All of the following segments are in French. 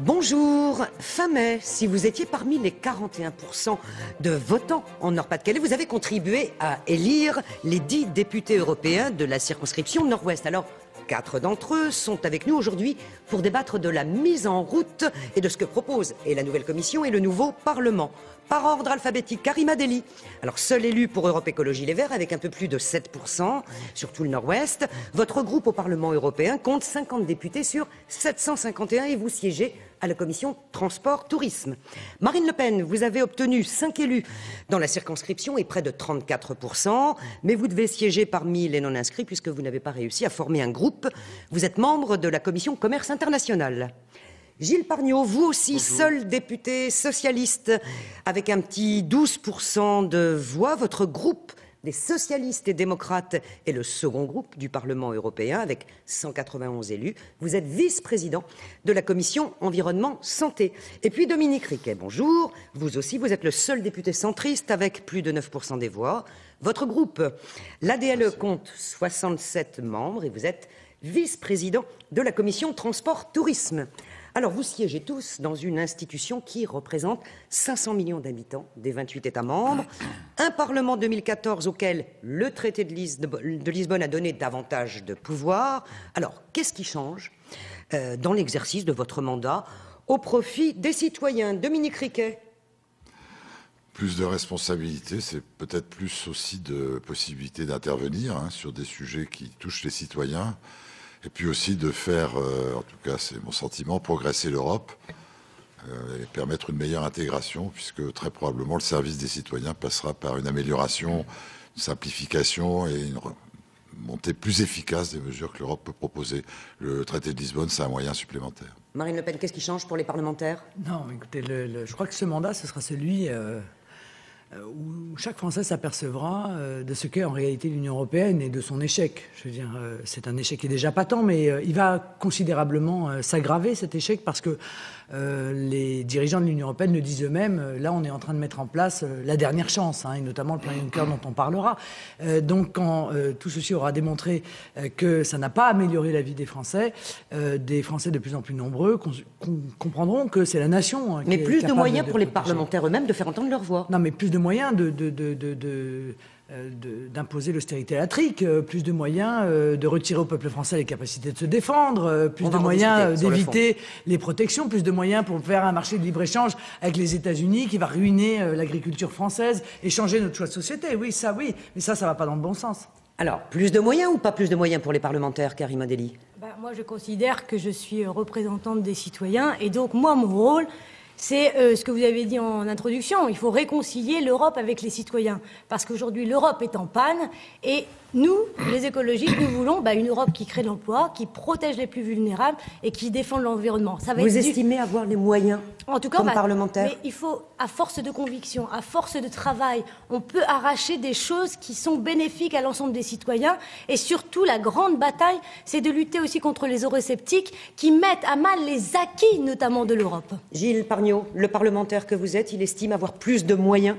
Bonjour. Fin mai, si vous étiez parmi les 41% de votants en Nord-Pas-de-Calais, vous avez contribué à élire les 10 députés européens de la circonscription Nord-Ouest. Alors, 4 d'entre eux sont avec nous aujourd'hui pour débattre de la mise en route et de ce que propose et la nouvelle Commission et le nouveau Parlement. Par ordre alphabétique, Karima Delli. Alors, seul élu pour Europe Écologie Les Verts avec un peu plus de 7%, sur tout le Nord-Ouest. Votre groupe au Parlement européen compte 50 députés sur 751 et vous siégez à la Commission Transport Tourisme. Marine Le Pen, vous avez obtenu 5 élus dans la circonscription et près de 34%, mais vous devez siéger parmi les non-inscrits puisque vous n'avez pas réussi à former un groupe. Vous êtes membre de la Commission Commerce International. Gilles Pargnot, vous aussi, bonjour. Seul député socialiste, avec un petit 12% de voix. Votre groupe des socialistes et démocrates est le second groupe du Parlement européen, avec 191 élus. Vous êtes vice-président de la Commission Environnement Santé. Et puis Dominique Riquet, bonjour. Vous aussi, vous êtes le seul député centriste, avec plus de 9% des voix. Votre groupe, l'ADLE, compte 67 membres et vous êtes vice-président de la Commission Transport Tourisme. Alors, vous siégez tous dans une institution qui représente 500 millions d'habitants des 28 États membres, un Parlement 2014 auquel le traité de Lisbonne a donné davantage de pouvoir. Alors, qu'est-ce qui change dans l'exercice de votre mandat au profit des citoyens? Dominique Riquet. Plus de responsabilités, c'est peut-être plus aussi de possibilités d'intervenir sur des sujets qui touchent les citoyens. Et puis aussi de faire, en tout cas c'est mon sentiment, progresser l'Europe et permettre une meilleure intégration, puisque très probablement le service des citoyens passera par une amélioration, une simplification et une montée plus efficace des mesures que l'Europe peut proposer. Le traité de Lisbonne, c'est un moyen supplémentaire. Marine Le Pen, qu'est-ce qui change pour les parlementaires? Non, écoutez, je crois que ce mandat, ce sera celui où chaque Français s'apercevra de ce qu'est en réalité l'Union européenne et de son échec. Je veux dire, c'est un échec qui est déjà patent, mais il va considérablement s'aggraver, cet échec, parce que les dirigeants de l'Union européenne le disent eux-mêmes. Là, on est en train de mettre en place la dernière chance, et notamment le plan Juncker dont on parlera. Donc, quand tout ceci aura démontré que ça n'a pas amélioré la vie des Français de plus en plus nombreux comprendront que c'est la nation mais plus de moyens pour les parlementaires eux-mêmes de faire entendre leur voix. Non, mais plus de moyens d'imposer l'austérité à la trique, plus de moyens de retirer au peuple français les capacités de se défendre, plus de moyens d'éviter les protections, plus de moyens pour faire un marché de libre-échange avec les États-Unis qui va ruiner l'agriculture française et changer notre choix de société. Oui, mais ça va pas dans le bon sens. Alors, plus de moyens ou pas plus de moyens pour les parlementaires, Karima Delli? Moi, je considère que je suis représentante des citoyens et donc, moi, mon rôle, c'est ce que vous avez dit en introduction. Il faut réconcilier l'Europe avec les citoyens. Parce qu'aujourd'hui, l'Europe est en panne. Et nous, les écologistes, nous voulons une Europe qui crée de l'emploi, qui protège les plus vulnérables et qui défend l'environnement. Vous estimez avoir les moyens en tout cas, comme parlementaire? Mais il faut, à force de conviction, à force de travail, on peut arracher des choses qui sont bénéfiques à l'ensemble des citoyens. Et surtout, la grande bataille, c'est de lutter aussi contre les eurosceptiques qui mettent à mal les acquis, notamment de l'Europe. Gilles Pargnot, le parlementaire que vous êtes, il estime avoir plus de moyens?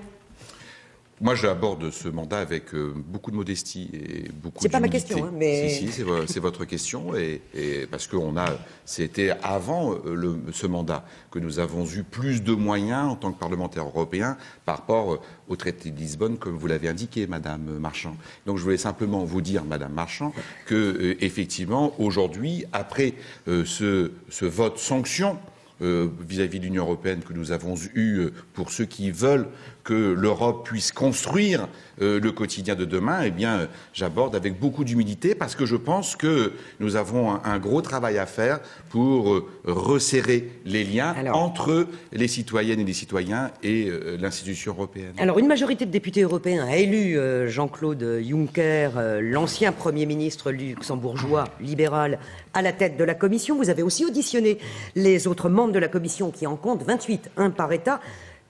Moi, j'aborde ce mandat avec beaucoup de modestie et beaucoup d'humilité. C'est pas ma question, mais... Si, c'est votre question, et parce que c'était avant ce mandat que nous avons eu plus de moyens en tant que parlementaires européens par rapport au traité de Lisbonne, comme vous l'avez indiqué, Madame Marchand. Donc, je voulais simplement vous dire, Madame Marchand, que effectivement, aujourd'hui, après ce vote sanction vis-à-vis de l'Union européenne que nous avons eu pour ceux qui veulent que l'Europe puisse construire le quotidien de demain, eh bien, j'aborde avec beaucoup d'humilité parce que je pense que nous avons un gros travail à faire pour resserrer les liens entre les citoyennes et les citoyens et l'institution européenne. Alors, une majorité de députés européens a élu Jean-Claude Juncker, l'ancien Premier ministre luxembourgeois libéral, à la tête de la Commission. Vous avez aussi auditionné les autres membres de la Commission qui en comptent 28, un par État.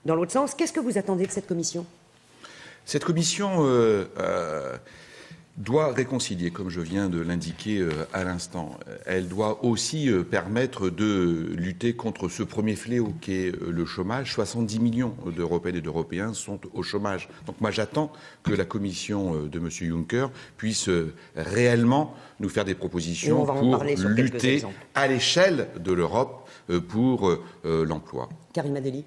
Dans l'autre sens, qu'est-ce que vous attendez de cette Commission? Cette Commission, doit réconcilier, comme je viens de l'indiquer à l'instant. Elle doit aussi permettre de lutter contre ce premier fléau qui est le chômage. 70 millions d'Européennes et d'Européens sont au chômage. Donc moi j'attends que la Commission de M. Juncker puisse réellement nous faire des propositions pour lutter à l'échelle de l'Europe pour l'emploi. Karima Delli.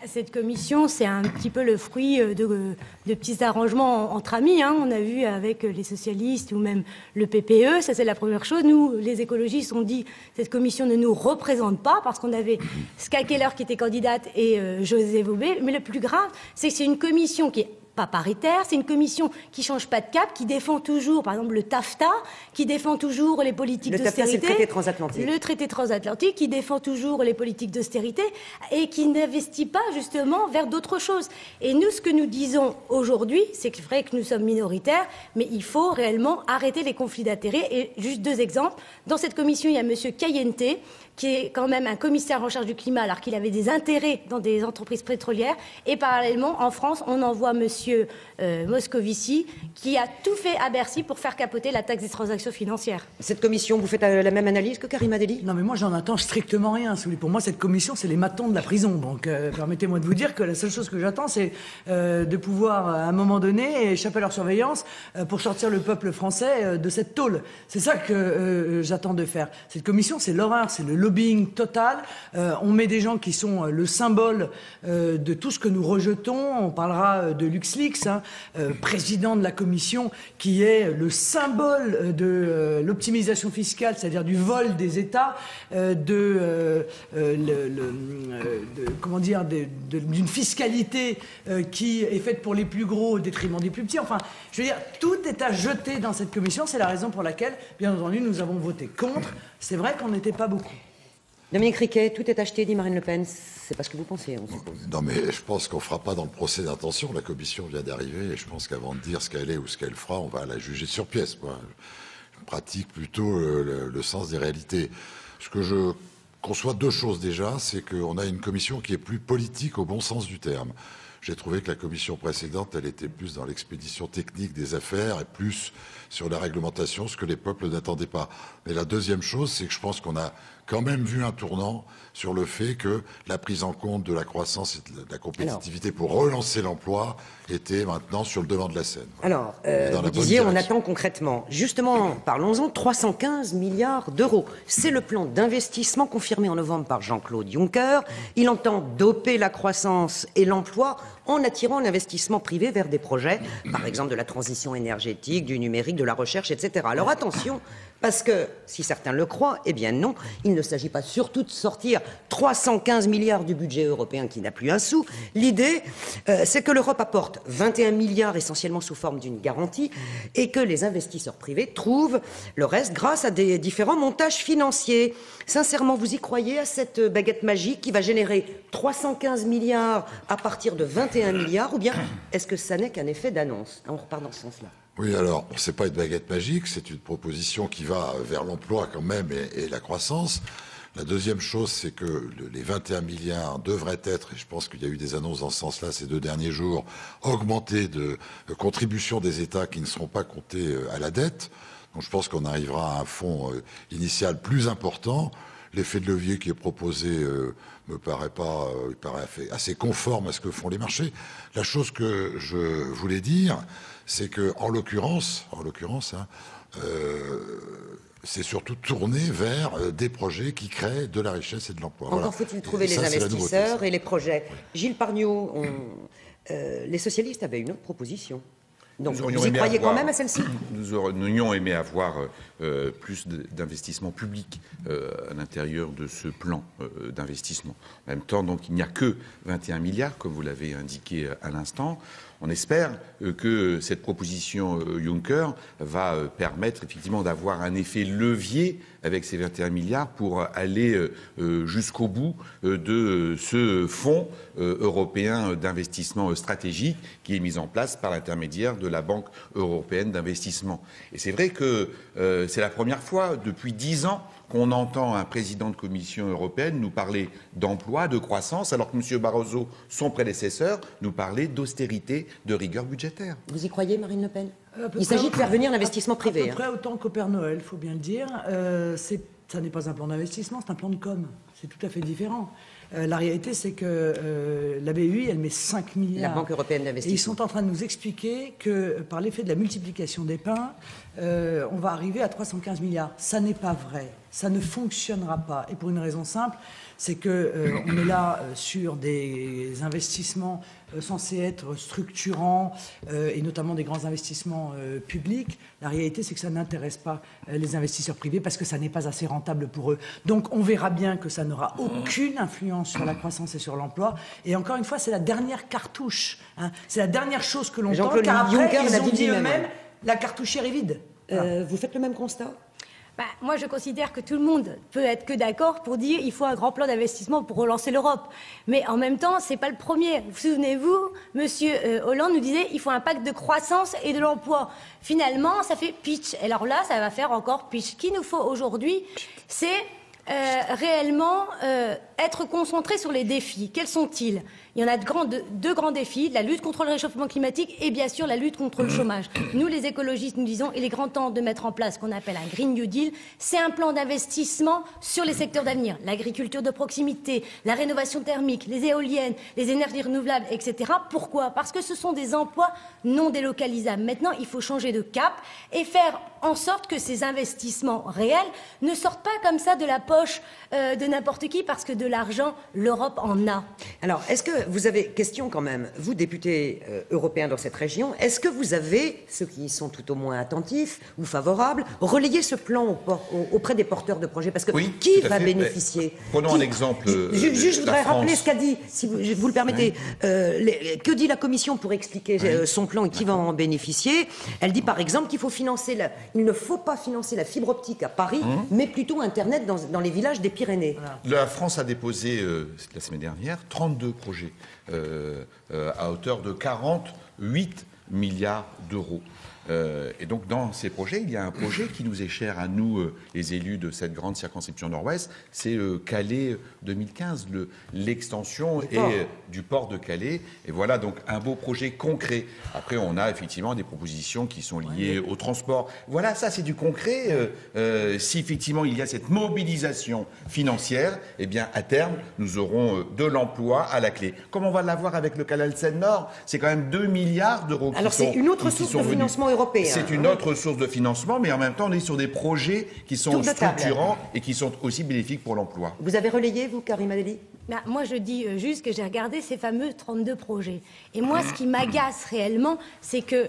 Cette commission, c'est un petit peu le fruit de petits arrangements entre amis. On a vu avec les socialistes ou même le PPE, ça c'est la première chose. Nous, les écologistes, on dit cette commission ne nous représente pas parce qu'on avait Ska Keller qui était candidate et José Bové. Mais le plus grave, c'est que c'est une commission qui est pas paritaire, c'est une commission qui change pas de cap, qui défend toujours, par exemple, le TAFTA, qui défend toujours les politiques d'austérité. Le TAFTA, c'est le traité transatlantique. Le traité transatlantique, qui défend toujours les politiques d'austérité et qui n'investit pas, justement, vers d'autres choses. Et nous, ce que nous disons aujourd'hui, c'est que c'est vrai que nous sommes minoritaires, mais il faut réellement arrêter les conflits d'intérêts. Et juste 2 exemples. Dans cette commission, il y a M. Cayente, qui est quand même un commissaire en charge du climat, alors qu'il avait des intérêts dans des entreprises pétrolières. Et parallèlement, en France, on envoie M. Moscovici, qui a tout fait à Bercy pour faire capoter la taxe des transactions financières. Cette commission, vous faites la même analyse que Karima Delli? Non, mais moi, j'en attends strictement rien. Pour moi, cette commission, c'est les matons de la prison. Donc, permettez-moi de vous dire que la seule chose que j'attends, c'est de pouvoir, à un moment donné, échapper à leur surveillance pour sortir le peuple français de cette tôle. C'est ça que j'attends de faire. Cette commission, c'est l'horreur, c'est le lobbying total. On met des gens qui sont le symbole de tout ce que nous rejetons. On parlera de LuxLeaks, président de la commission, qui est le symbole de l'optimisation fiscale, c'est-à-dire du vol des États, d'une fiscalité qui est faite pour les plus gros au détriment des plus petits. Enfin, je veux dire, tout est à jeter dans cette commission. C'est la raison pour laquelle, bien entendu, nous avons voté contre. C'est vrai qu'on n'était pas beaucoup. Dominique Riquet, tout est acheté, dit Marine Le Pen. C'est pas ce que vous pensez, on suppose. Non, mais je pense qu'on ne fera pas dans le procès d'intention. La commission vient d'arriver et je pense qu'avant de dire ce qu'elle est ou ce qu'elle fera, on va la juger sur pièce. Moi, je pratique plutôt le sens des réalités. Ce que je conçois 2 choses déjà, c'est qu'on a une commission qui est plus politique au bon sens du terme. J'ai trouvé que la commission précédente, elle était plus dans l'expédition technique des affaires et plus sur la réglementation, ce que les peuples n'attendaient pas. Mais la deuxième chose, c'est que je pense qu'on a quand même vu un tournant sur le fait que la prise en compte de la croissance et de la compétitivité pour relancer l'emploi était maintenant sur le devant de la scène. Alors, vous disiez, on attend concrètement. Justement, parlons-en, 315 milliards d'euros. C'est le plan d'investissement confirmé en novembre par Jean-Claude Juncker. Il entend doper la croissance et l'emploi en attirant l'investissement privé vers des projets, par exemple de la transition énergétique, du numérique, de la recherche, etc. Alors attention, parce que si certains le croient, eh bien non, il ne s'agit pas surtout de sortir 315 milliards du budget européen qui n'a plus un sou. L'idée, c'est que l'Europe apporte 21 milliards essentiellement sous forme d'une garantie et que les investisseurs privés trouvent le reste grâce à des différents montages financiers. Sincèrement, vous y croyez à cette baguette magique qui va générer 315 milliards à partir de 21 milliards ou bien est-ce que ça n'est qu'un effet d'annonce? On repart dans ce sens-là. Oui, alors, c'est pas une baguette magique, c'est une proposition qui va vers l'emploi quand même et la croissance. La deuxième chose, c'est que les 21 milliards devraient être, et je pense qu'il y a eu des annonces dans ce sens-là ces 2 derniers jours, augmentés de contributions des États qui ne seront pas comptés à la dette. Donc je pense qu'on arrivera à un fonds initial plus important. L'effet de levier qui est proposé me paraît pas, il paraît assez conforme à ce que font les marchés. La chose que je voulais dire, c'est que en l'occurrence, c'est surtout tourné vers des projets qui créent de la richesse et de l'emploi. Encore faut-il trouver les investisseurs et les projets. Gilles Pargnot, les socialistes avaient une autre proposition. Donc vous y croyez quand même à celle-ci? Nous aurions aimé avoir plus d'investissement public à l'intérieur de ce plan d'investissement. En même temps, donc, il n'y a que 21 milliards, comme vous l'avez indiqué à l'instant. On espère que cette proposition Juncker va permettre effectivement d'avoir un effet levier avec ces 21 milliards pour aller jusqu'au bout de ce fonds européen d'investissement stratégique qui est mis en place par l'intermédiaire de la Banque européenne d'investissement. Et c'est vrai que c'est la première fois depuis 10 ans qu'on entend un président de Commission européenne nous parler d'emploi, de croissance, alors que M. Barroso, son prédécesseur, nous parlait d'austérité, de rigueur budgétaire. Vous y croyez, Marine Le Pen? Il s'agit de faire venir l'investissement privé. À peu près autant qu'au Père Noël, il faut bien le dire. Ça n'est pas un plan d'investissement, c'est un plan de com. C'est tout à fait différent. La réalité, c'est que la BEI, elle met 5 milliards. La Banque européenne d'investissement. Et ils sont en train de nous expliquer que par l'effet de la multiplication des pains, on va arriver à 315 milliards. Ça n'est pas vrai. Ça ne fonctionnera pas. Et pour une raison simple, c'est que on est là sur des investissements censés être structurants et notamment des grands investissements publics. La réalité, c'est que ça n'intéresse pas les investisseurs privés parce que ça n'est pas assez rentable pour eux. Donc on verra bien que ça n'aura aucune influence sur la croissance et sur l'emploi. Et encore une fois, c'est la dernière cartouche. Hein. C'est la dernière chose que l'on tente, car après, ils ont dit eux-mêmes, la cartouchière est vide. Vous faites le même constat? Moi, je considère que tout le monde peut être que d'accord pour dire qu'il faut un grand plan d'investissement pour relancer l'Europe. Mais en même temps, c'est pas le premier. Vous souvenez-vous, Monsieur Hollande nous disait il faut un pacte de croissance et de l'emploi. Finalement, ça fait pitch. Et alors là, ça va faire encore pitch. Ce qu'il nous faut aujourd'hui, c'est réellement être concentré sur les défis. Quels sont-ils? Il y en a deux grands défis, la lutte contre le réchauffement climatique et bien sûr la lutte contre le chômage. Nous, les écologistes, nous disons, il est grand temps de mettre en place ce qu'on appelle un Green New Deal. C'est un plan d'investissement sur les secteurs d'avenir, l'agriculture de proximité, la rénovation thermique, les éoliennes, les énergies renouvelables, etc. Pourquoi? Parce que ce sont des emplois non délocalisables. Maintenant, il faut changer de cap et faire en sorte que ces investissements réels ne sortent pas comme ça de la poche de n'importe qui, parce que de l'argent, l'Europe en a. Alors, est-ce que vous avez, question quand même, vous, députés européens dans cette région, est-ce que vous avez, ceux qui y sont tout au moins attentifs ou favorables, relayé ce plan auprès des porteurs de projets? Parce que oui, qui va bénéficier? Prenons un exemple. Je voudrais rappeler ce qu'a dit, si vous le permettez. Oui. Que dit la Commission pour expliquer son plan et qui va en bénéficier? Elle dit par exemple qu'il faut financer il ne faut pas financer la fibre optique à Paris, mais plutôt Internet dans les villages des Pyrénées. Voilà. La France a déposé la semaine dernière 32 projets à hauteur de 48 milliards d'euros. Et donc dans ces projets, il y a un projet qui nous est cher à nous, les élus de cette grande circonscription nord-ouest, c'est Calais 2015, l'extension du port de Calais. Et voilà donc un beau projet concret. Après, on a effectivement des propositions qui sont liées au transport. Voilà, ça c'est du concret. Si effectivement il y a cette mobilisation financière, eh bien à terme, nous aurons de l'emploi à la clé. Comme on va l'avoir avec le canal Seine-Nord, c'est quand même 2 milliards d'euros qui sont venus. Alors c'est une autre source de financement européen. C'est une autre source de financement, mais en même temps, on est sur des projets qui sont structurants et qui sont aussi bénéfiques pour l'emploi. Vous avez relayé, vous, Karima Delli? Moi, je dis juste que j'ai regardé ces fameux 32 projets. Et moi, ce qui m'agace réellement, c'est que,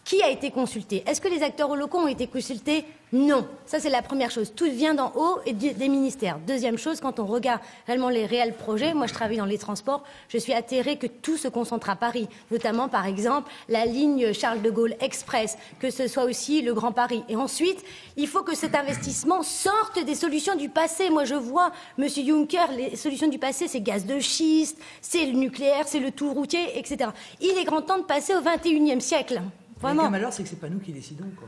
qui a été consulté? Est-ce que les acteurs locaux ont été consultés? Non. Ça, c'est la première chose. Tout vient d'en haut et des ministères. Deuxième chose, quand on regarde réellement les réels projets, moi, je travaille dans les transports, je suis atterrée que tout se concentre à Paris. Notamment, par exemple, la ligne Charles de Gaulle Express, que ce soit aussi le Grand Paris. Et ensuite, il faut que cet investissement sorte des solutions du passé. Moi, je vois, Monsieur Juncker, les solutions du passé, c'est gaz de schiste, c'est le nucléaire, c'est le tout routier, etc. Il est grand temps de passer au XXIe siècle. Vraiment. Le malheur, c'est que c'est pas nous qui décidons, quoi.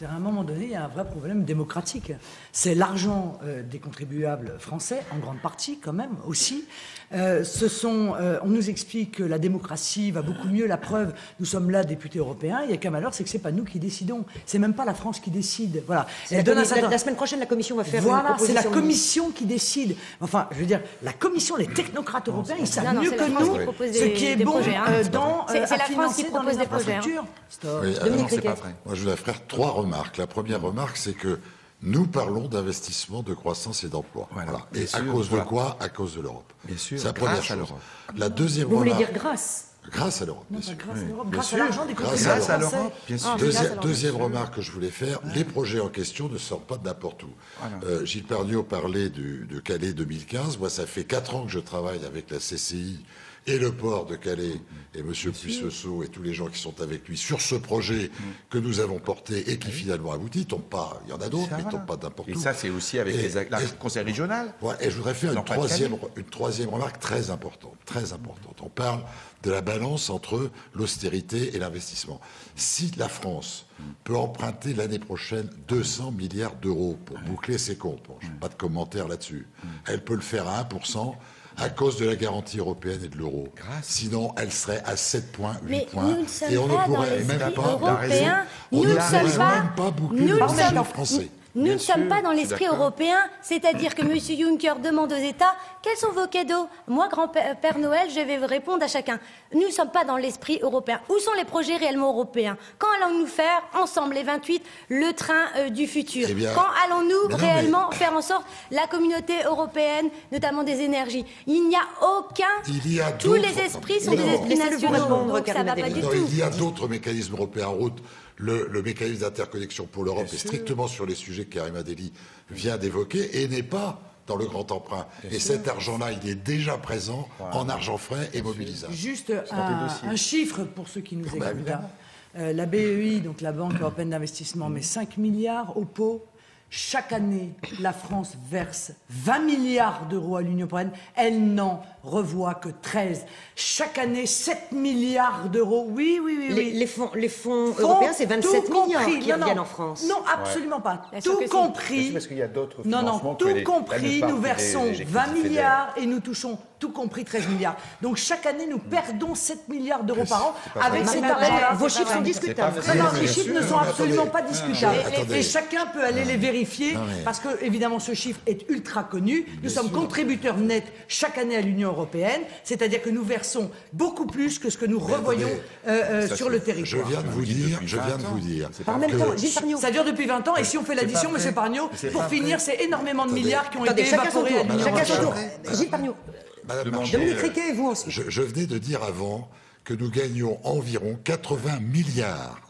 À un moment donné, il y a un vrai problème démocratique. C'est l'argent des contribuables français, en grande partie quand même aussi. On nous explique que la démocratie va beaucoup mieux. La preuve, nous sommes là, députés européens. Il y a qu'un malheur, c'est que c'est pas nous qui décidons. C'est même pas la France qui décide. Voilà. La semaine prochaine, la Commission va faire une proposition. C'est la Commission qui décide. Enfin, je veux dire, la Commission, les technocrates européens, ils savent mieux que nous ce qui est bon dans c'est la France qui propose des projets. Oui, Dominique Riquet. Moi, je voudrais faire 3 remarques. La première remarque, c'est que nous parlons d'investissement, de croissance et d'emploi. Voilà. Et à cause de quoi? À cause de l'Europe. Bien sûr. C'est la première chose. La deuxième Vous remarque. voulez dire grâce? Grâce à l'Europe, bien sûr. Grâce à l'argent des Grâce contribuables à l'Europe, bien sûr. Deuxième remarque que je voulais faire, les projets en question ne sortent pas de n'importe où. Voilà. Gilles Pardieu parlait de Calais 2015. Moi, ça fait 4 ans que je travaille avec la CCI et le port de Calais, et M. Puissesseau et tous les gens qui sont avec lui sur ce projet que nous avons porté et qui finalement aboutit, il y en a d'autres, mais ils ne tombent pas n'importe où. Et ça, c'est aussi avec la conseil régional. Ouais, et je voudrais faire une troisième remarque très importante, très importante. On parle de la balance entre l'austérité et l'investissement. Si la France peut emprunter l'année prochaine 200 milliards d'euros pour boucler ses comptes, bon, je n'ai pas de commentaire là-dessus, elle peut le faire à 1%, à cause de la garantie européenne et de l'euro. Sinon, elle serait à 7 points, 8 points. Nous ne sommes et on pas ne pourrait dans même l'esprit pas, européen. on Nous ne ne pourrait sommes pas- même pas boucler nous le ne budget sommes- français. Nous ne sommes pas dans l'esprit européen, c'est-à-dire que M. Juncker demande aux États quels sont vos cadeaux. Moi, grand-père Noël, je vais répondre à chacun. Nous ne sommes pas dans l'esprit européen. Où sont les projets réellement européens? Quand allons-nous faire, ensemble, les 28, le train du futur? Eh bien, quand allons-nous mais non, réellement faire en sorte la communauté européenne, notamment des énergies? Il n'y a aucun... Il y a Tous les d'autres- esprits sont Non, des non. esprits Laissez-le vous nationaux, répondre, donc ça Karima va pas Deli. du Non, tout. il y a d'autres mécanismes européens en route. Le mécanisme d'interconnexion pour l'Europe est strictement sur les sujets que Karima Deli vient d'évoquer et n'est pas dans le grand emprunt. Et cet argent-là, il est déjà présent en argent frais et mobilisable. Juste un chiffre pour ceux qui nous écoutent. La BEI, donc la Banque européenne d'investissement, met 5 milliards au pot. Chaque année, la France verse 20 milliards d'euros à l'Union européenne. Elle n'en revoit que 13. Chaque année, 7 milliards d'euros. Oui. Les fonds européens, c'est 27 tout milliards compris. qui reviennent en France. Non, absolument pas. Bien sûr Tout que si. compris. Parce qu'il y a d'autres Non, financements que tout les- compris, la nous plupart versons des 20 FEDER. milliards et nous touchons, tout compris, 13 milliards. Donc chaque année, nous perdons 7 milliards d'euros par an avec cet argent-là. Vos chiffres sont discutables. C'est pas Non, vrai. les bien chiffres sûr. ne sont Non, mais absolument attendez. pas discutables. Attendez. Et chacun peut aller les vérifier parce que, évidemment, ce chiffre est ultra connu. Nous sommes contributeurs nets chaque année à l'Union européenne, c'est-à-dire que nous versons beaucoup plus que ce que nous revoyons sur le Je territoire. viens de vous dire, En même que temps, Gilles Pargnot. Ça dure depuis 20 ans et si on fait l'addition, pas M. vrai. Pargnot, C'est pour pas finir, c'est énormément de milliards qui ont Attendez, été chacun son évaporés à tour. l'Union Chacun son européenne. tour. Gilles Pargnot. Madame Marchand, Dominique Riquet et vous ensuite. je venais de dire avant que nous gagnions environ 80 milliards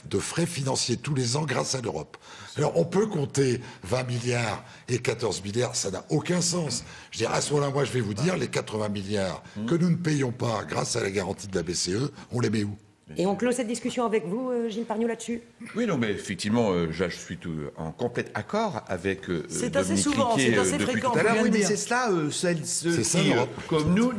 de frais financiers tous les ans grâce à l'Europe. Alors, on peut compter 20 milliards et 14 milliards, ça n'a aucun sens. Je veux dire, à ce moment-là, moi, je vais vous dire, les 80 milliards que nous ne payons pas grâce à la garantie de la BCE, on les met où? Et on clôt cette discussion avec vous, Gilles Pargnot, là-dessus. Oui, non, mais effectivement, je suis en complet accord avec C'est assez Dominique souvent, Riquet, c'est assez depuis fréquent, tout à faut l'heure. bien Oui, le mais dire. c'est cela, ceux C'est ça, qui, l'Europe. comme nous,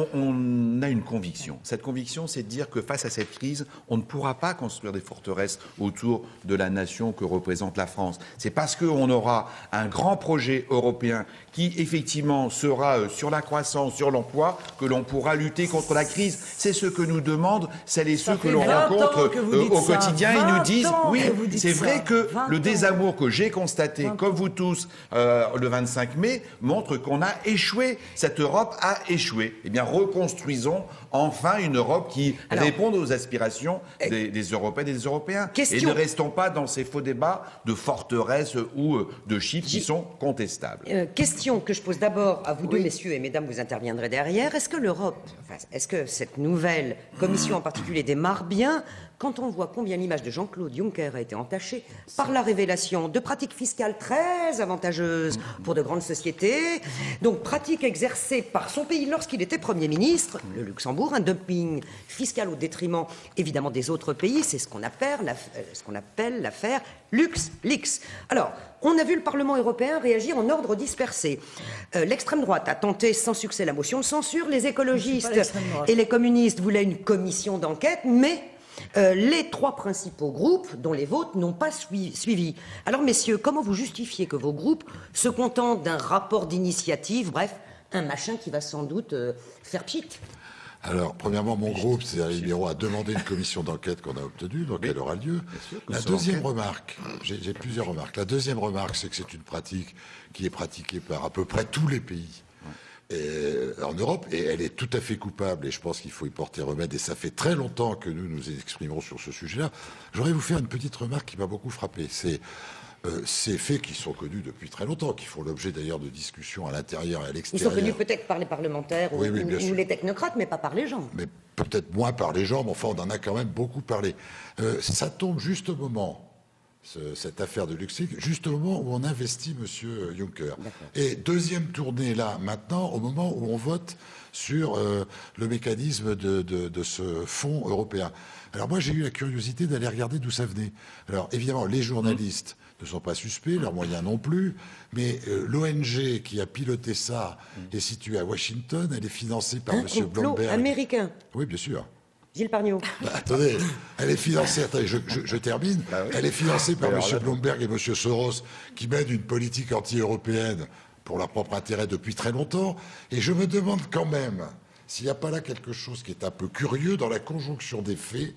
on a une conviction. Cette conviction, c'est de dire que face à cette crise, on ne pourra pas construire des forteresses autour de la nation que représente la France. C'est parce qu'on aura un grand projet européen qui, effectivement, sera sur la croissance, sur l'emploi, que l'on pourra lutter contre la crise. C'est ce que nous demandent celles et ceux que l'on 20 ans rencontre que vous dites au ça. quotidien. Ils 20 nous disent, ans oui, que vous dites c'est ça. vrai que 20 le ans. désamour que j'ai constaté, comme vous tous, le 25 mai, montre qu'on a échoué. Cette Europe a échoué. Eh bien, reconstruisons enfin une Europe qui réponde aux aspirations des Européennes et des Européens. Question. Et ne restons pas dans ces faux débats de forteresses ou de chiffres qui sont contestables. Question que je pose d'abord à vous deux, messieurs, et mesdames, vous interviendrez derrière. Est-ce que l'Europe, est-ce que cette nouvelle commission en particulier démarre bien quand on voit combien l'image de Jean-Claude Juncker a été entachée par la révélation de pratiques fiscales très avantageuses pour de grandes sociétés, donc pratiques exercées par son pays lorsqu'il était Premier ministre, le Luxembourg, un dumping fiscal au détriment évidemment des autres pays, c'est ce qu'on appelle l'affaire LuxLeaks. Alors, on a vu le Parlement européen réagir en ordre dispersé. L'extrême droite a tenté sans succès la motion de censure, les écologistes et les communistes voulaient une commission d'enquête, mais les trois principaux groupes, dont les vôtres, n'ont pas suivi. Alors, messieurs, comment vous justifiez que vos groupes se contentent d'un rapport d'initiative, bref, un machin qui va sans doute faire pchit? Alors, premièrement, mon groupe, c'est les libéraux, a demandé une commission d'enquête qu'on a obtenue, donc elle aura lieu. La deuxième remarque, j'ai plusieurs remarques. La deuxième remarque, c'est que c'est une pratique qui est pratiquée par à peu près tous les pays en Europe, et elle est tout à fait coupable, et je pense qu'il faut y porter remède, et ça fait très longtemps que nous nous exprimons sur ce sujet-là. J'aurais vous faire une petite remarque qui m'a beaucoup frappé. C'est ces faits qui sont connus depuis très longtemps, qui font l'objet d'ailleurs de discussions à l'intérieur et à Ils l'extérieur. sont connus peut-être par les parlementaires Oui, ou les technocrates, mais pas par les gens. Mais peut-être moins par les gens, mais enfin, on en a quand même beaucoup parlé. Ça tombe juste au moment cette affaire de LuxLeaks, juste au moment où on investit M. Juncker. Et deuxième tournée, là, maintenant, au moment où on vote sur le mécanisme de ce fonds européen. Alors moi, j'ai eu la curiosité d'aller regarder d'où ça venait. Alors évidemment, les journalistes ne sont pas suspects, leurs moyens non plus, mais l'ONG qui a piloté ça est située à Washington, elle est financée par M. Bloomberg. Américain. Oui, bien sûr. Gilles Pargnot. Attendez, elle est financée, attendez, je termine, elle est financée par M. Bloomberg et M. Soros, qui mènent une politique anti-européenne pour leur propre intérêt depuis très longtemps, et je me demande quand même s'il n'y a pas là quelque chose qui est un peu curieux dans la conjonction des faits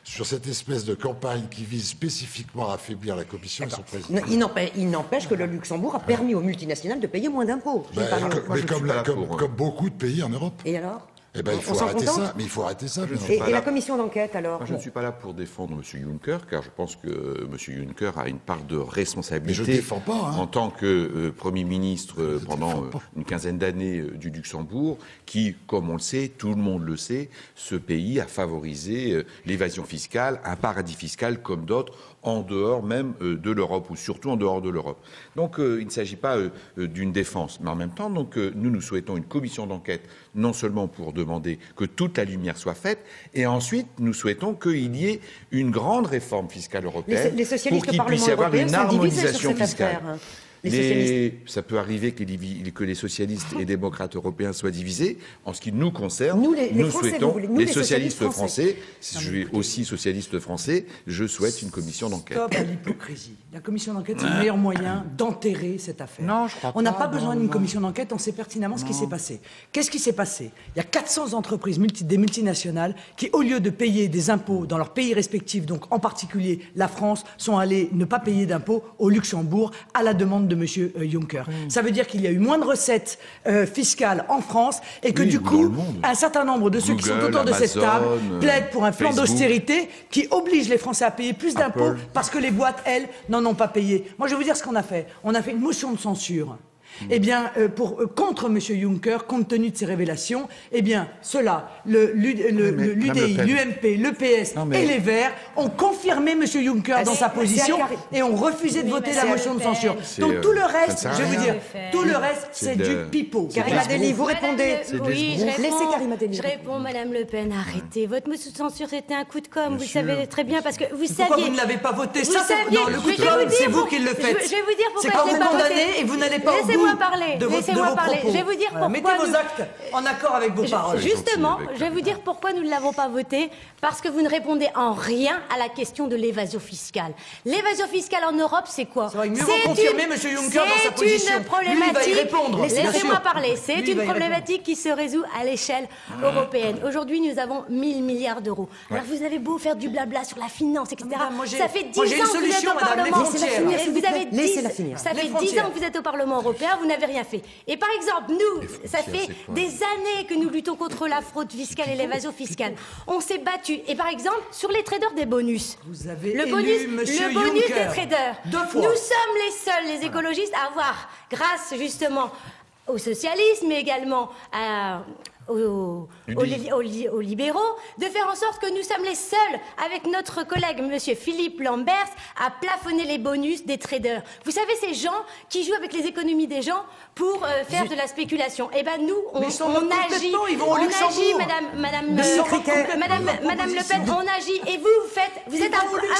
sur cette espèce de campagne qui vise spécifiquement à affaiblir la Commission et son président. Il n'empêche que le Luxembourg a permis aux multinationales de payer moins d'impôts. Comme beaucoup de pays en Europe. Et alors ? Eh ben, il faut arrêter ça, mais il faut arrêter ça. Et la commission d'enquête, alors? Moi, je ne suis pas là pour défendre M. Juncker, car je pense que M. Juncker a une part de responsabilité. Mais je ne défends pas. En tant que Premier ministre pendant une quinzaine d'années du Luxembourg, qui, comme on le sait, tout le monde le sait, ce pays a favorisé l'évasion fiscale, un paradis fiscal comme d'autres, en dehors même de l'Europe, ou surtout en dehors de l'Europe. Donc il ne s'agit pas d'une défense, mais en même temps, donc, nous souhaitons une commission d'enquête, non seulement pour demander que toute la lumière soit faite, et ensuite nous souhaitons qu'il y ait une grande réforme fiscale européenne les socialistes pour qu'il puisse y avoir une harmonisation fiscale. Ça peut arriver que les socialistes et démocrates européens soient divisés. En ce qui nous concerne, nous souhaitons, les socialistes français, je suis aussi socialiste français, je souhaite une commission d'enquête. Stop à l'hypocrisie. La commission d'enquête, c'est le meilleur moyen d'enterrer cette affaire. Non, je crois pas. On n'a pas besoin d'une commission d'enquête, on sait pertinemment ce qui s'est passé. Qu'est-ce qui s'est passé? Il y a 400 entreprises, des multinationales, qui, au lieu de payer des impôts dans leurs pays respectifs, donc en particulier la France, sont allées ne pas payer d'impôts au Luxembourg à la demande de M. Juncker. Ça veut dire qu'il y a eu moins de recettes fiscales en France et que du coup, un certain nombre de ceux qui sont autour de cette table plaident pour un plan d'austérité qui oblige les Français à payer plus d'impôts parce que les boîtes, elles, n'en ont pas payé. Moi, je vais vous dire ce qu'on a fait. On a fait une motion de censure. Eh bien, contre M. Juncker, compte tenu de ces révélations, eh bien, ceux-là, l'UDI, l'UMP, le PS et les Verts ont confirmé M. Juncker dans sa position et ont refusé de voter la motion de censure. Donc tout le reste, je vais vous dire, tout le reste, c'est du pipeau. Karima Delli, vous répondez. Oui, Laissez Karima Delli. Je réponds, Madame Le Pen, arrêtez. Votre motion de censure, c'était un coup de com', vous le savez très bien, parce que vous saviez... Pourquoi vous ne l'avez pas voté? Ça, non, le coup de com', c'est vous qui le faites. Je vais vous dire pourquoi c'est quand je l'ai vous pas voté. condamnez et vous n'allez pas au bout de vos propos. Je vais vous dire pourquoi. Mettez vos actes en accord avec vos paroles. Justement, je vais vous dire pourquoi nous ne l'avons pas voté. Parce que vous ne répondez en rien à la question de l'évasion fiscale. L'évasion fiscale en Europe, c'est quoi? C'est mieux vous confirmer, M. Juncker, dans sa position. C'est une problématique. Laissez-moi parler. C'est Lui, une problématique qui se résout à l'échelle européenne. Aujourd'hui, nous avons 1000 milliards d'euros. Alors, vous avez beau faire du blabla sur la finance, etc. Ça fait 10 ans que vous êtes au Parlement. Ça fait 10 ans que vous êtes au Parlement européen, vous n'avez rien fait. Et par exemple, nous, ça fait des années que nous luttons contre la fraude fiscale et l'évasion fiscale. On s'est battu. Et par exemple, sur les traders des bonus. Vous avez le élu bonus Juncker des traders. 2 fois. Nous sommes les seuls, les écologistes, à avoir, grâce justement au socialisme, mais également aux libéraux, de faire en sorte que nous sommes les seuls, avec notre collègue Monsieur Philippe Lamberts, à plafonner les bonus des traders. Vous savez, ces gens qui jouent avec les économies des gens pour faire de la spéculation. Eh ben nous, on agit, Madame Le Pen, on agit, et vous êtes un moulin à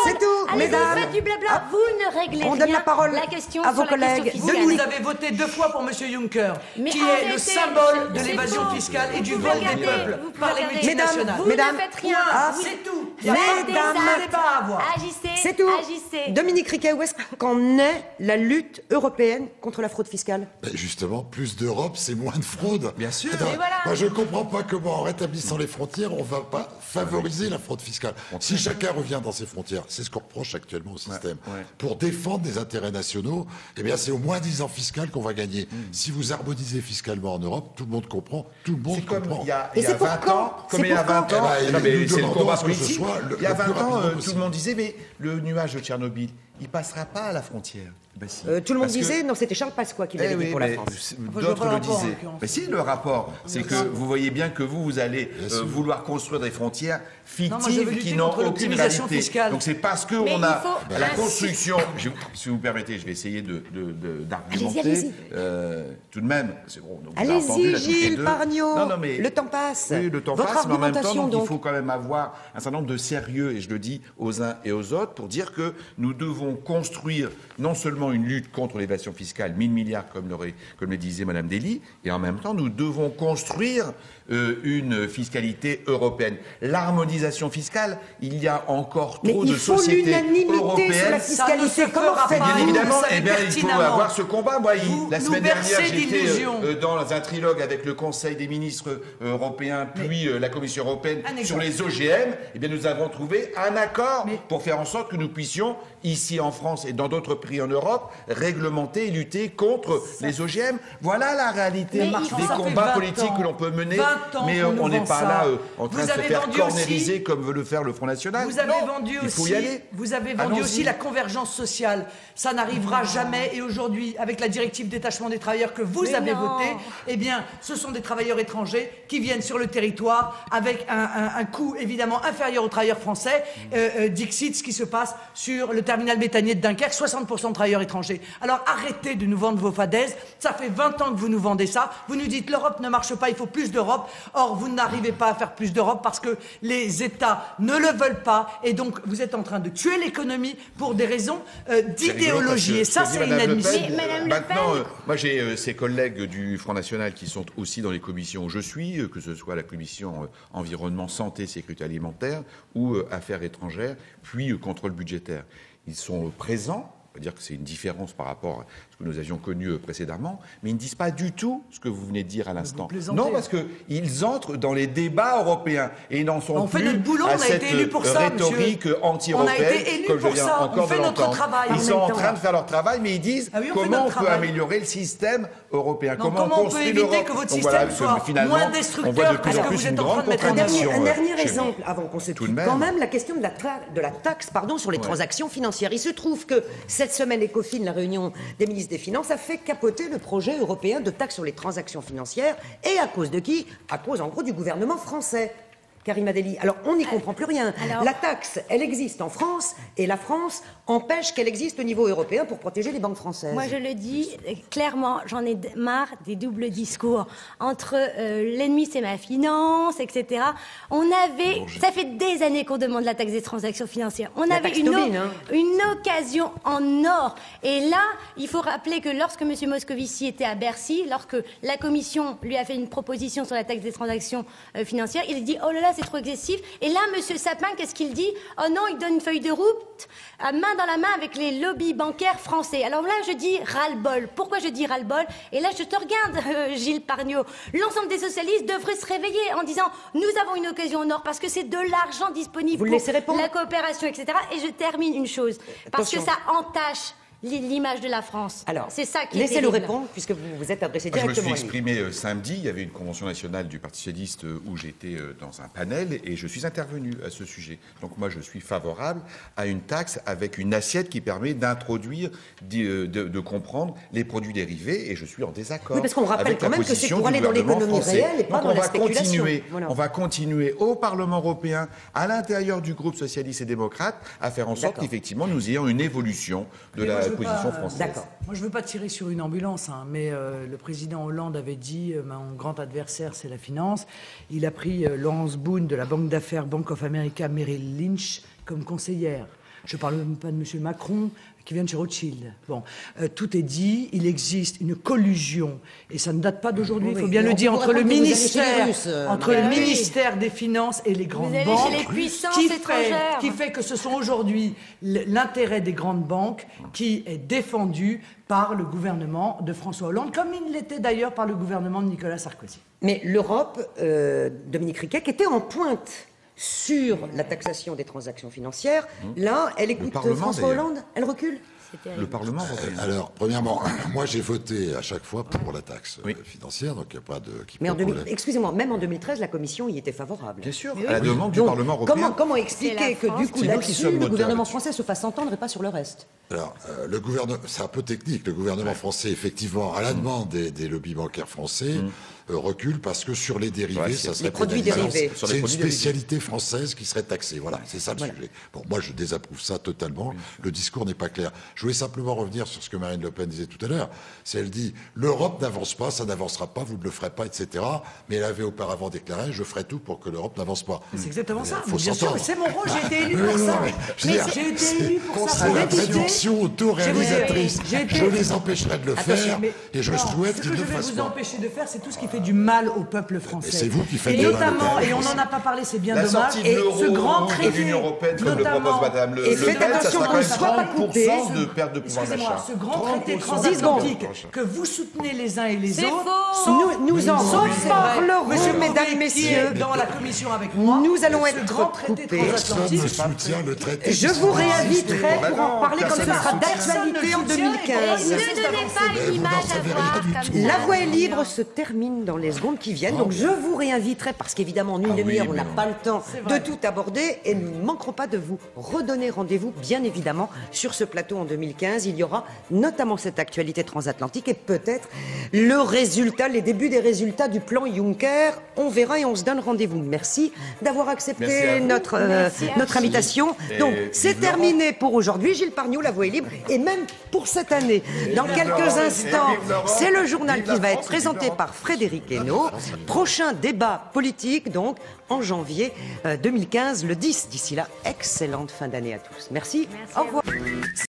C'est tout, allez, mesdames. vous faites du blabla, vous ne réglez On donne rien la parole la question à vos sur la question collègues. fiscale. Vous avez voté 2 fois pour M. Juncker, Mais qui est arrêtez, le symbole de c'est l'évasion faux. fiscale et du Vous vol des regardez, peuples vous par les regardez. multinationales. Vous Mesdames, ne faites rien. C'est tout. Il y a Mesdames, des vous n'avez actes. pas à avoir. Agissez, C'est tout. agissez. Dominique Riquet, où est-ce qu'en est la lutte européenne contre la fraude fiscale? Justement, plus d'Europe, c'est moins de fraude. Bien sûr. Attends, Et voilà. moi, je ne comprends pas comment, en rétablissant les frontières, on ne va pas favoriser la fraude fiscale. Si chacun revient dans ses frontières, c'est ce qu'on reproche actuellement au système, pour défendre des intérêts nationaux, eh bien, c'est au moins 10 ans fiscal qu'on va gagner. Si vous harmonisez fiscalement en Europe, tout le monde comprend, tout le monde comprend. Il y a Et c'est 20 pour ans, quand? comme C'est il y a pour 20 quand ans, Eh ben, non, mais nous c'est le demandons combat à ce que ce politique. soit le Il y a plus 20 ans, rapidement tout le possible. monde disait, mais le nuage de Tchernobyl, il passera pas à la frontière. Ben si. Tout le monde Parce que- disait, non, c'était Charles Pasqua qui l'avait dit pour la France. je vois D'autres pas le le rapport, en disaient. l'occurrence. Mais si, le rapport, c'est que vous voyez bien que vous allez vouloir construire des frontières Non, moi, je veux fictives lutter qui n'ont contre aucune l'optimisation réalité. fiscale. Donc c'est parce Mais qu'on il a faut- la Ah, construction. Si vous permettez, je vais essayer d'argumenter. Allez-y. Tout de même, c'est bon. Donc, on a entendu, Allez-y, là, toutes les Gilles deux. Pargnot. Non, non, mais Le temps passe. Oui, le temps Votre passe, mais en même temps, argumentation, donc, donc. il faut quand même avoir un certain nombre de sérieux, et je le dis aux uns et aux autres, pour dire que nous devons construire non seulement une lutte contre l'évasion fiscale, 1000 milliards, comme le disait Mme Dely, et en même temps, nous devons construire une fiscalité européenne. L'harmonisation fiscale, il y a encore Mais trop il de faut sociétés l'unanimité sur la européennes. fiscalité. Ça ne se Comment fera faites pas. Bien Vous évidemment, savez eh bien, il faut pertinemment. avoir ce combat. Moi, Vous la nous semaine dernière, bercez j'étais d'illusions. dans un trilogue avec le Conseil des ministres européens, puis la Commission européenne Un sur exemple. les OGM. Eh bien, nous avons trouvé un accord Mais- pour faire en sorte que nous puissions, ici en France et dans d'autres pays en Europe, réglementer et lutter contre les OGM. Voilà la réalité Mais des il faut- Ça fait combats 20 politiques ans. que l'on peut mener. 20 ans Mais qu'on nous on n'est vend pas ça. là en train Vous de se avez faire vendu cornériser aussi- comme veut le faire le Front National. Vous avez Non, vendu il faut aussi, y aller. vous avez vendu Allons-y. aussi la convergence sociale. Ça n'arrivera jamais. Et aujourd'hui, avec la directive détachement des travailleurs que vous Mais avez non. votée, eh bien, ce sont des travailleurs étrangers qui viennent sur le territoire avec un coût évidemment inférieur aux travailleurs français. Dixit, ce qui se passe sur le terminal méthanier de Dunkerque, 60% de travailleurs étrangers. Alors arrêtez de nous vendre vos fadaises. Ça fait 20 ans que vous nous vendez ça. Vous nous dites l'Europe ne marche pas, il faut plus d'Europe. Or, vous n'arrivez pas à faire plus d'Europe parce que les États ne le veulent pas. Et donc, vous êtes en train de tuer l'économie pour des raisons d'idéologie. Et ça, c'est inadmissible. Mais Madame Le Maintenant, Pen- moi j'ai ces collègues du Front National qui sont aussi dans les commissions où je suis, que ce soit la commission environnement, santé, sécurité alimentaire ou affaires étrangères, puis contrôle budgétaire. Ils sont présents. On peut dire que c'est une différence par rapport à ce que nous avions connu précédemment, mais ils ne disent pas du tout ce que vous venez de dire à l'instant. plaisantez. Non, parce qu'ils entrent dans les débats européens et ils n'en sont On fait plus notre boulot, à on a cette été élus pour ça, rhétorique monsieur. anti-européenne, On a été élus comme je pour viens ça, on encore fait de notre l'entendre. travail en Ils sont même en temps. train de faire leur travail, mais ils disent Ah oui, on fait comment notre on peut travail. améliorer le système européen. Non, comment on peut construit éviter l'Europe. que votre Donc système voilà, soit finalement, moins destructeur on voit de que plus ce en que plus vous une êtes en train grande de mettre en Un dernier, contradiction. un dernier chez exemple avant qu'on se Tout de quitte. même. Quand même, la question de la taxe sur les transactions financières. Il se trouve que cette semaine, ECOFIN, la réunion des ministres des Finances, a fait capoter le projet européen de taxe sur les transactions financières. Et à cause de qui? À cause, en gros, du gouvernement français. Karima Deli. Alors, on n'y comprend plus rien. Alors- La taxe, elle existe en France, et la France empêche qu'elle existe au niveau européen pour protéger les banques françaises. Moi, je le dis clairement, j'en ai marre des doubles discours entre l'ennemi, c'est ma finance, etc. Ça fait des années qu'on demande la taxe des transactions financières. On La avait taxe Tobin, hein. une occasion en or. Et là, il faut rappeler que lorsque M. Moscovici était à Bercy, lorsque la Commission lui a fait une proposition sur la taxe des transactions financières, il a dit oh là là, c'est trop excessif. Et là, M. Sapin, qu'est-ce qu'il dit? Oh non, il donne une feuille de route à main dans la main avec les lobbies bancaires français. Alors là, je dis ras-le-bol. Pourquoi je dis ras-le-bol? Et là, je te regarde, Gilles Pargnot. L'ensemble des socialistes devraient se réveiller en disant nous avons une occasion en or parce que c'est de l'argent disponible Vous le pour laissez répondre la coopération, etc. Et je termine une chose. Parce Attention. que ça entache l'image de la France. Alors, c'est ça qui est laissez-le terrible. répondre, puisque vous vous êtes adressé Moi, je me suis directement à lui. exprimé samedi, il y avait une convention nationale du Parti socialiste où j'étais dans un panel et je suis intervenu à ce sujet. Donc moi, je suis favorable à une taxe avec une assiette qui permet d'introduire, de comprendre les produits dérivés et je suis en désaccord. Oui, parce qu'on rappelle avec quand la même que c'est position pour du aller dans gouvernement l'économie français. réelle et pas Donc dans on la va spéculation. continuer, Voilà. on va continuer au Parlement européen, à l'intérieur du groupe socialiste et démocrate, à faire en sorte D'accord. qu'effectivement nous ayons une évolution de Mais moi, la je veux position pas, française. D'accord. Moi, je ne veux pas tirer sur une ambulance, hein, mais le président Hollande avait dit mon grand adversaire, c'est la finance. Il a pris Laurence Boone de la banque d'affaires Bank of America Merrill Lynch comme conseillère. Je ne parle même pas de M. Macron, qui vient de chez Rothschild. Bon, tout est dit, il existe une collusion, et ça ne date pas d'aujourd'hui, il faut Oui, bien mais le on dire, vous entre le raconte que vous allez chez les ministère, Russes, entre Madame. le Oui. ministère des Finances et les grandes allez banques, chez les puissances qui étrangères. fait que ce sont aujourd'hui l'intérêt des grandes banques qui est défendu par le gouvernement de François Hollande, comme il l'était d'ailleurs par le gouvernement de Nicolas Sarkozy. Mais l'Europe, Dominique Riquet, qui était en pointe sur la taxation des transactions financières, là, elle écoute Parlement, François d'ailleurs. Hollande, elle recule. Le Parlement européen. Alors, premièrement, moi j'ai voté à chaque fois pour la taxe financière, donc il n'y a pas de... Mais excusez-moi, même en 2013, la Commission y était favorable. Bien sûr, à la demande du Parlement européen. Comment expliquer que du coup, là-dessus, le gouvernement français se fasse entendre et pas sur le reste? Alors, le gouvernement, c'est un peu technique, le gouvernement français, effectivement, à la demande des lobbies bancaires français, recule parce que sur les dérivés, ça serait produits dérivés. C'est une spécialité française qui serait taxée. Voilà, c'est ça le sujet. Bon, moi, je désapprouve ça totalement. Le discours n'est pas clair. Je voulais simplement revenir sur ce que Marine Le Pen disait tout à l'heure. C'est elle dit l'Europe n'avance pas, ça n'avancera pas, vous ne le ferez pas, etc. Mais elle avait auparavant déclaré je ferai tout pour que l'Europe n'avance pas. C'est exactement ça. Faut Bien sûr, c'est mon rôle. J'ai été élu pour ça. J'ai été élu pour ça. C'est la traduction auto-réalisatrice. Je les empêcherai de le faire et je souhaite qu'ils ne le fassent pas. Ce que je vais vous empêcher de faire, c'est tout ce qui fait du mal au peuple français. Et c'est vous qui faites et notamment, et on n'en a pas parlé, c'est bien dommage. Et ce grand traité de l'Union européenne, comme le propose Madame Le Pen, ça sera quand même 30% de perte de pouvoir d'achat. Ce grand traité transatlantique que vous soutenez les uns et les autres, nous en reparlerons, mesdames, messieurs, dans la commission avec moi. Nous allons être grand traité coupés. transatlantique. Soutient le traité. Je vous réinviterai pour en parler quand ce sera d'actualité en 2015. Ne donnez pas une image à voir comme ça. La voie est libre se termine dans les secondes qui viennent, donc je vous réinviterai parce qu'évidemment en une demi-heure on n'a pas le temps de tout aborder et nous ne manquerons pas de vous redonner rendez-vous bien évidemment sur ce plateau en 2015. Il y aura notamment cette actualité transatlantique et peut-être le résultat, les débuts des résultats du plan Juncker. On verra et on se donne rendez-vous. Merci d'avoir accepté notre invitation. Donc c'est terminé pour aujourd'hui. Gilles Pargneaux, La Voix est libre et même pour cette année. Dans quelques instants, c'est le journal qui va être présenté par Frédéric Hainaut. Prochain débat politique, donc, en janvier 2015, le 10. D'ici là, excellente fin d'année à tous. Merci. Au revoir.